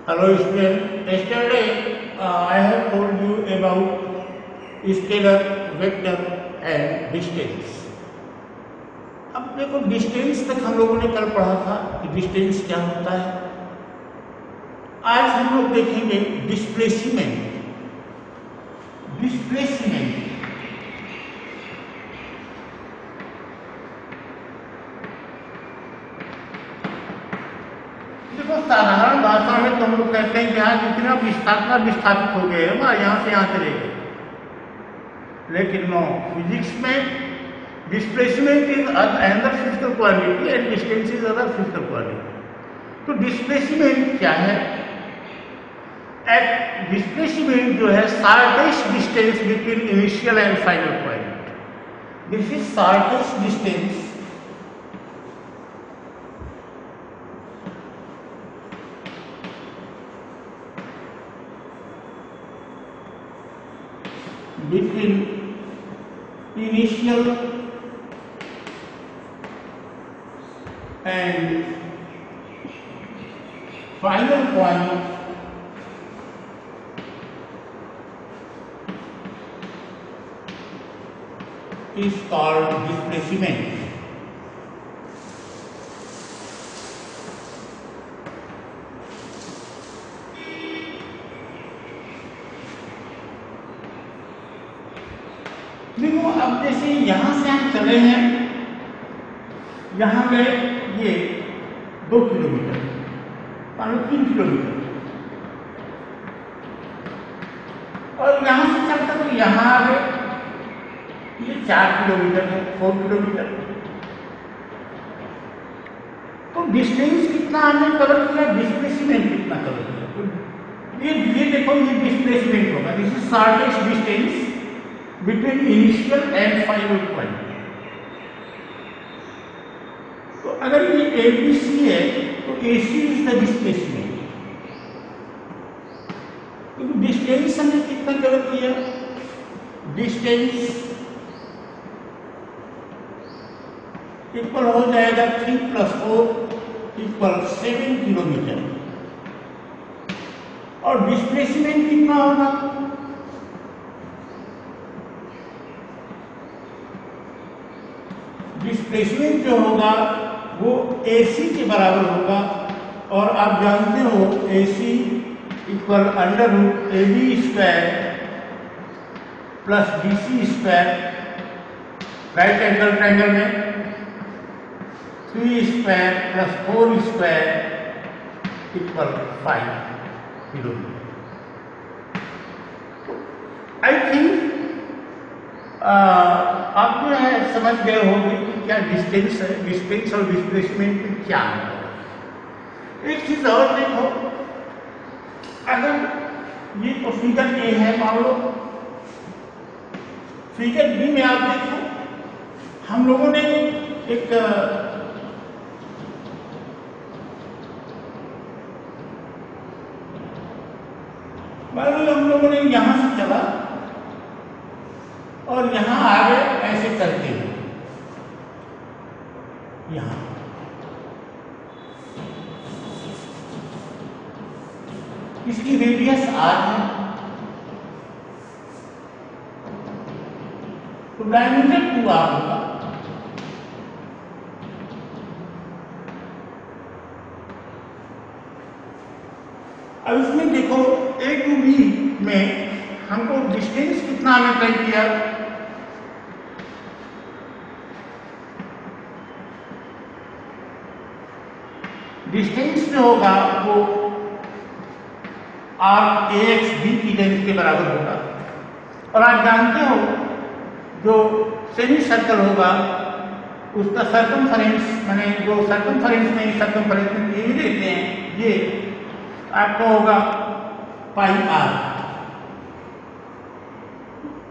Hello student, yesterday I have told you about scalar, vector and distance. अब देखो distance तक हम लोगों ने कल पढ़ा था कि डिस्टेंस क्या होता है। आज हम लोग देखेंगे डिस्प्लेसमेंट। डिस्प्लेसमेंट देखो साधारण भाषा में तो हम लोग कहते हैं कि यहाँ जितना विस्थापित हो गए ना यहाँ से यहाँ चले गए, लेकिन नो, फिजिक्स में displacement is another physical quantity and distance is other physical quantity. तो डिस्प्लेसमेंट क्या है? एट डिस्प्लेसमेंट जो है shortest distance between initial and final point. This is shortest distance between initial and final point is called displacement. देखो अब जैसे यहां से हम चले हैं, यहां गए ये 2 किलोमीटर, मान लो 3 किलोमीटर, और यहां से चलकर तो यहां आ गए, ये 4 किलोमीटर है, 4 किलोमीटर। तो डिस्टेंस कितना हमने कवर किया, डिस्प्लेसमेंट कितना कवर किया? तो ये देखो ये डिस्प्लेसमेंट होगा। This is shortest distance between initial and final point। तो अगर ये ABC है तो AC is the displacement। तो डिस्टेंस हमने कितना कवर किया? डिस्टेंस इक्वल हो जाएगा 3 + 4 इक्वल 7 किलोमीटर, और डिस्प्लेसमेंट कितना होगा? डिस्प्लेसमेंट जो होगा वो AC के बराबर होगा, और आप जानते हो AC equal √AB² plus BC², right angle triangle में 3² plus 4² equal 5 kilometre. I think आप जो है समझ गए होंगे कि क्या डिस्टेंस है, डिस्टेंस और डिस्प्लेसमेंट में क्या है। एक चीज और देखो, अगर ये तो फिगर A है, मान लो फिगर B में आप देखो, हम लोगों ने एक मान लो हम लोगों ने यहां से चला और यहां आ गए ऐसे करते हुए, यहां इसकी रेडियस R है, तो डायमीटर 2R होगा। अब इसमें देखो A to B में हमको डिस्टेंस कितना हमें तय किया? डिस्टेंस जो होगा वो RAXB की लेंथ के बराबर होगा, और आप जानते हो जो सेमी सर्कल होगा उसका सर्कमफरेंस, माने जो सर्कमफरेंस में ये भी देते हैं, ये आपका होगा πr,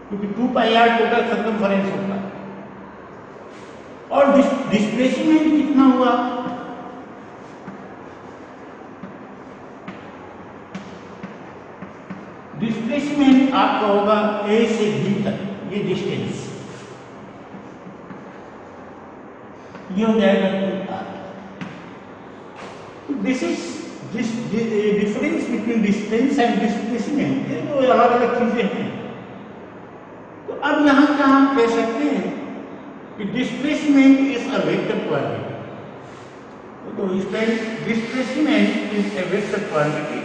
क्योंकि 2πr टोटल सर्कमफरेंस होगा। और डिस्प्लेसमेंट कितना हुआ? डिस्प्लेसमेंट आपका होगा A से B तक, ये डिस्टेंस, ये हो जाएगा 2R। This is difference between distance and displacement, ये दो अलग अलग चीजें हैं। तो अब यहाँ क्या हम कह सकते हैं कि displacement is a vector quantity. तो displacement is a vector quantity.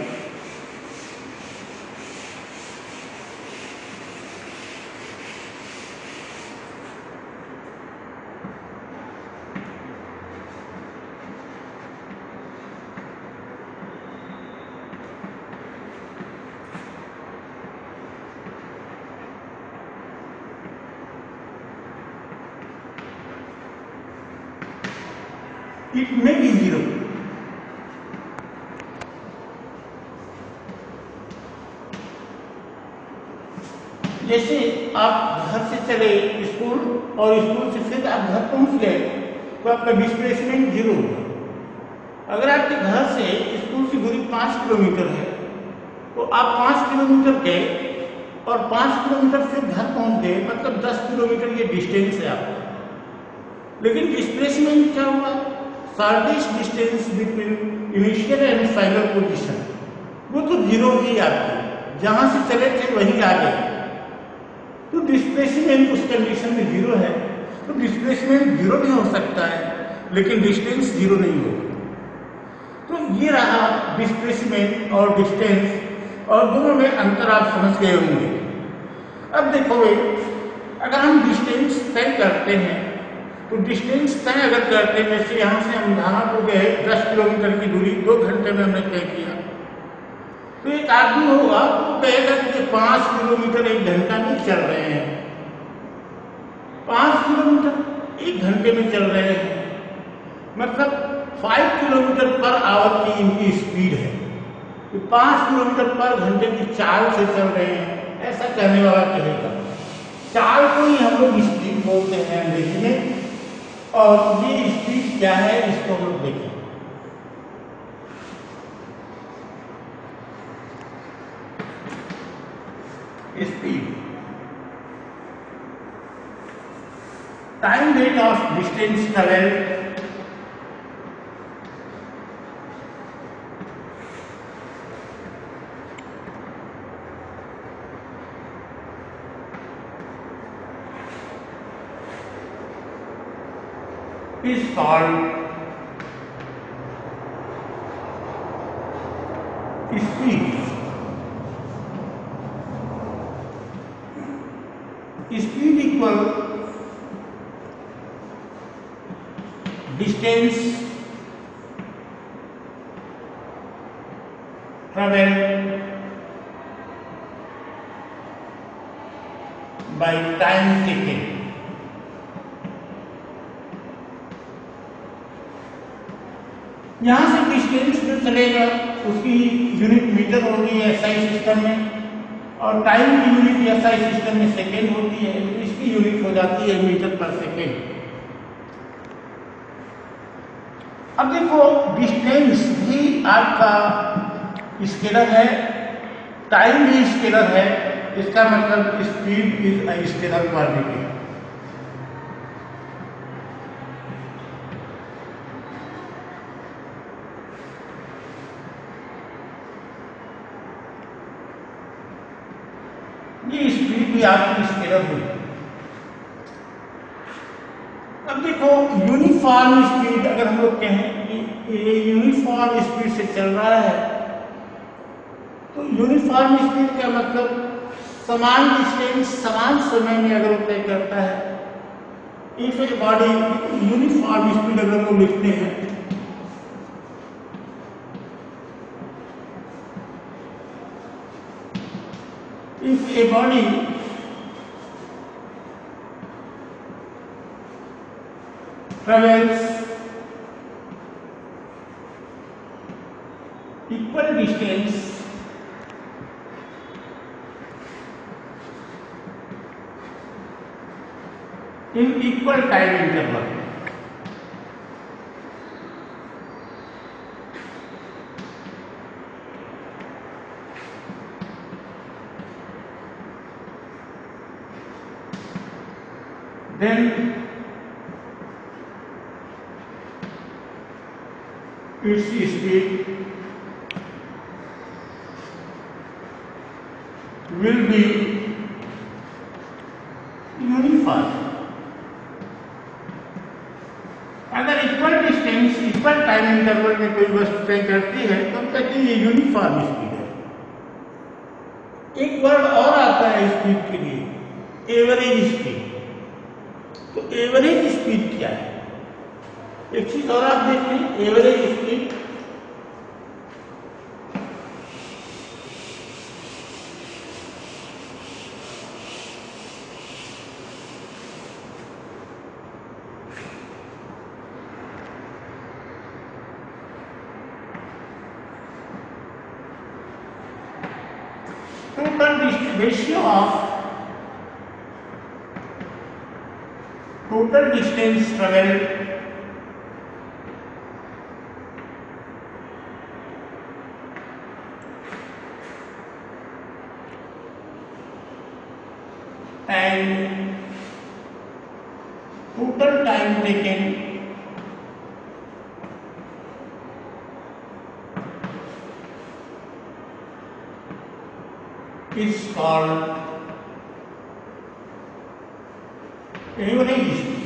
It may be zero. जैसे आप घर से चले स्कूल और स्कूल से फिर आप घर पहुंच गए तो आपका डिस्प्लेसमेंट जीरो होगा। अगर आपके घर से स्कूल की दूरी 5 किलोमीटर है तो आप 5 किलोमीटर गए और 5 किलोमीटर फिर घर पहुंच गए, मतलब 10 किलोमीटर ये डिस्टेंस है आपका। लेकिन डिस्प्लेसमेंट क्या हुआ? farthest distance between initial and final position, वो तो जीरो ही आपकी, जहां से चले थे वहीं आ गए। तो डिस्प्लेसमेंट उस कंडीशन में जीरो है, तो डिस्प्लेसमेंट जीरो भी हो सकता है लेकिन डिस्टेंस जीरो नहीं होगी। तो ये रहा डिस्प्लेसमेंट और डिस्टेंस, और दोनों में अंतर आप समझ गए होंगे। अब देखो अगर हम डिस्टेंस तय करते हैं तो डिस्टेंस तय अगर करते हैं, जैसे यहाँ से हम धानापुर गए 10 किलोमीटर की दूरी 2 घंटे में हमने तय किया, तो एक आदमी होगा तो कहेगा कि 5 किलोमीटर 1 घंटा में चल रहे हैं, 5 किलोमीटर 1 घंटे में चल रहे हैं, मतलब 5 किलोमीटर पर आवर की इनकी स्पीड है, तो 5 किलोमीटर पर घंटे की चाल से चल रहे हैं, ऐसा कहने वाला कहेगा। चाल को ही हम लोग स्पीड बोलते हैं अंग्रेजी में, और ये स्पीड क्या है इसको हम लोग देखें। Speed, time rate of distance travel is called speed. Speed equal distance traveled by time taken. यहाँ से डिस्टेंस जो चलेगा उसकी यूनिट मीटर होगी एसआई सिस्टम में, और टाइम की यूनिट एसआई सिस्टम में सेकेंड होती है, तो इसकी यूनिट हो जाती है मीटर पर सेकेंड। अब देखो डिस्टेंस भी आपका स्केलर है, टाइम भी स्केलर है, इसका मतलब speed is a scalar quantity. ये स्पीड भी आपकी स्केलर हुई। अब देखो यूनिफॉर्म स्पीड, अगर हम लोग कहें कि ये यूनिफॉर्म स्पीड से चल रहा है, तो यूनिफॉर्म स्पीड का मतलब समान डिस्टेंस समान समय में अगर वो तय करता है। If a body, uniform speed अगर वो लिखते हैं if a body travels equal distance in equal time interval, then its speed will be uniform. अगर equal distance equal time interval में कोई वस्तु तय करती है तो हम कहते हैं ये यूनिफॉर्म स्पीड है। एक वर्ड और आता है स्पीड के लिए, एवरेज स्पीड। तो एवरेज स्पीड क्या है? एक चीज और आप देख लें, average speed total distance traveled and total time taken is called average speed.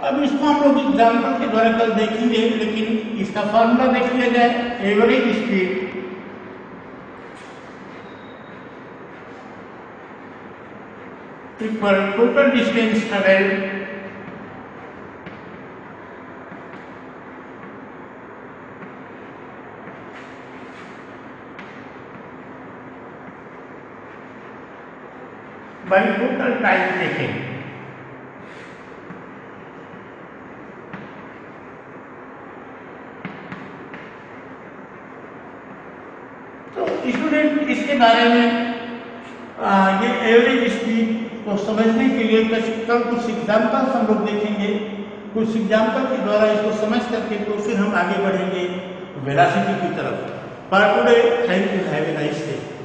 अब इसको हम लोग एग्जाम्पल के द्वारा कल देखेंगे, लेकिन इसका फॉर्मूला देख लिया जाए। Average speed equal total distance travelled by total time taken. तो स्टूडेंट इसके बारे में ये एवरेज स्पीड को समझने के लिए कल कुछ एग्जाम्पल्स हम लोग देखेंगे। कुछ एग्जाम्पल के द्वारा इसको समझ करके तो फिर हम आगे बढ़ेंगे वेलोसिटी की तरफ। For today, thank you, have a nice day.